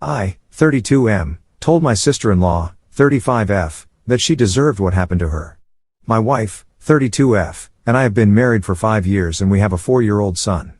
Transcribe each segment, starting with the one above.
I, 32M, told my sister-in-law, 35F, that she deserved what happened to her. My wife, 32F, and I have been married for 5 years and we have a 4-year-old son.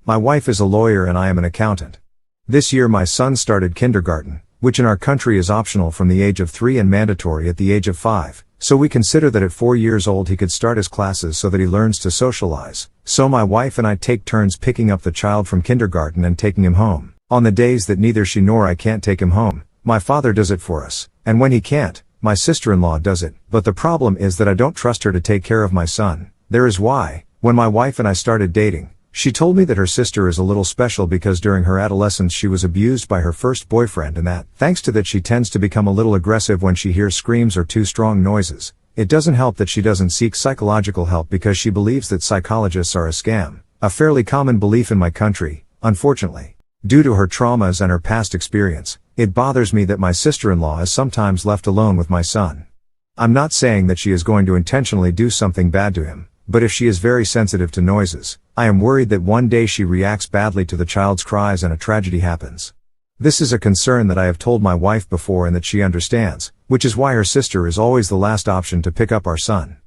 My wife is a lawyer and I am an accountant. This year my son started kindergarten, which in our country is optional from the age of 3 and mandatory at the age of 5, so we consider that at 4 years old he could start his classes so that he learns to socialize. So my wife and I take turns picking up the child from kindergarten and taking him home. On the days that neither she nor I can't take him home, my father does it for us, and when he can't, my sister-in-law does it. But the problem is that I don't trust her to take care of my son. There is why, when my wife and I started dating, she told me that her sister is a little special because during her adolescence she was abused by her first boyfriend and that, thanks to that, she tends to become a little aggressive when she hears screams or too strong noises. It doesn't help that she doesn't seek psychological help because she believes that psychologists are a scam, a fairly common belief in my country, unfortunately. Due to her traumas and her past experience, it bothers me that my sister-in-law is sometimes left alone with my son. I'm not saying that she is going to intentionally do something bad to him, but if she is very sensitive to noises, I am worried that one day she reacts badly to the child's cries and a tragedy happens. This is a concern that I have told my wife before and that she understands, which is why her sister is always the last option to pick up our son.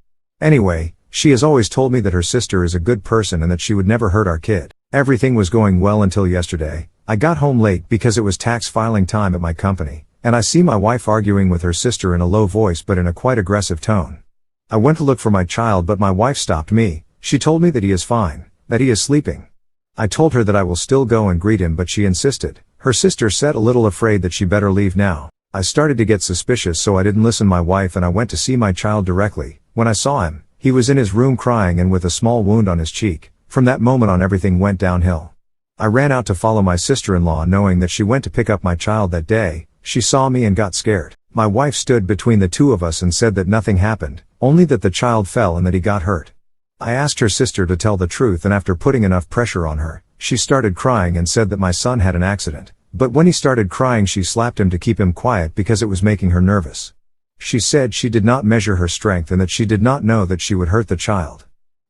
Anyway, she has always told me that her sister is a good person and that she would never hurt our kid. Everything was going well until yesterday. I got home late because it was tax filing time at my company, and I see my wife arguing with her sister in a low voice but in a quite aggressive tone. I went to look for my child but my wife stopped me. She told me that he is fine, that he is sleeping. I told her that I will still go and greet him but she insisted. Her sister said a little afraid that she better leave now. I started to get suspicious so I didn't listen to my wife and I went to see my child directly. When I saw him, he was in his room crying and with a small wound on his cheek. From that moment on everything went downhill. I ran out to follow my sister-in-law knowing that she went to pick up my child that day. She saw me and got scared. My wife stood between the two of us and said that nothing happened, only that the child fell and that he got hurt. I asked her sister to tell the truth and after putting enough pressure on her, she started crying and said that my son had an accident. But when he started crying she slapped him to keep him quiet because it was making her nervous. She said she did not measure her strength and that she did not know that she would hurt the child.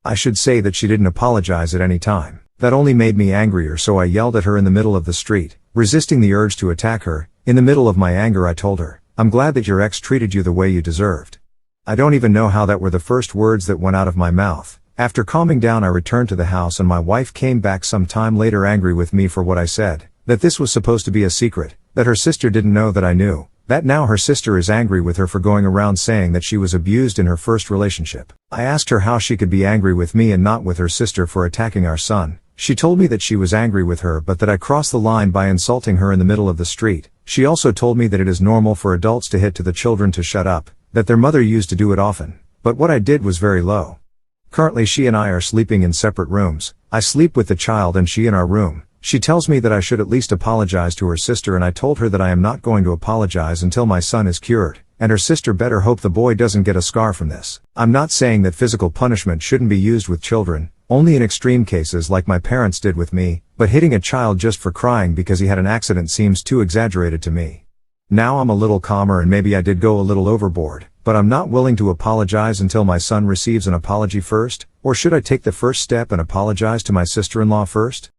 I should say that she didn't apologize at any time. That only made me angrier so I yelled at her in the middle of the street, resisting the urge to attack her. In the middle of my anger I told her, "I'm glad that your ex treated you the way you deserved." I don't even know how that were the first words that went out of my mouth. After calming down I returned to the house and my wife came back some time later angry with me for what I said, that this was supposed to be a secret, that her sister didn't know that I knew, that now her sister is angry with her for going around saying that she was abused in her first relationship. I asked her how she could be angry with me and not with her sister for attacking our son. She told me that she was angry with her but that I crossed the line by insulting her in the middle of the street. She also told me that it is normal for adults to hit to the children to shut up, that their mother used to do it often, but what I did was very low. Currently she and I are sleeping in separate rooms. I sleep with the child and she in our room. She tells me that I should at least apologize to her sister and I told her that I am not going to apologize until my son is cured, and her sister better hope the boy doesn't get a scar from this. I'm not saying that physical punishment shouldn't be used with children, only in extreme cases like my parents did with me, but hitting a child just for crying because he had an accident seems too exaggerated to me. Now I'm a little calmer and maybe I did go a little overboard, but I'm not willing to apologize until my son receives an apology first, or should I take the first step and apologize to my sister-in-law first?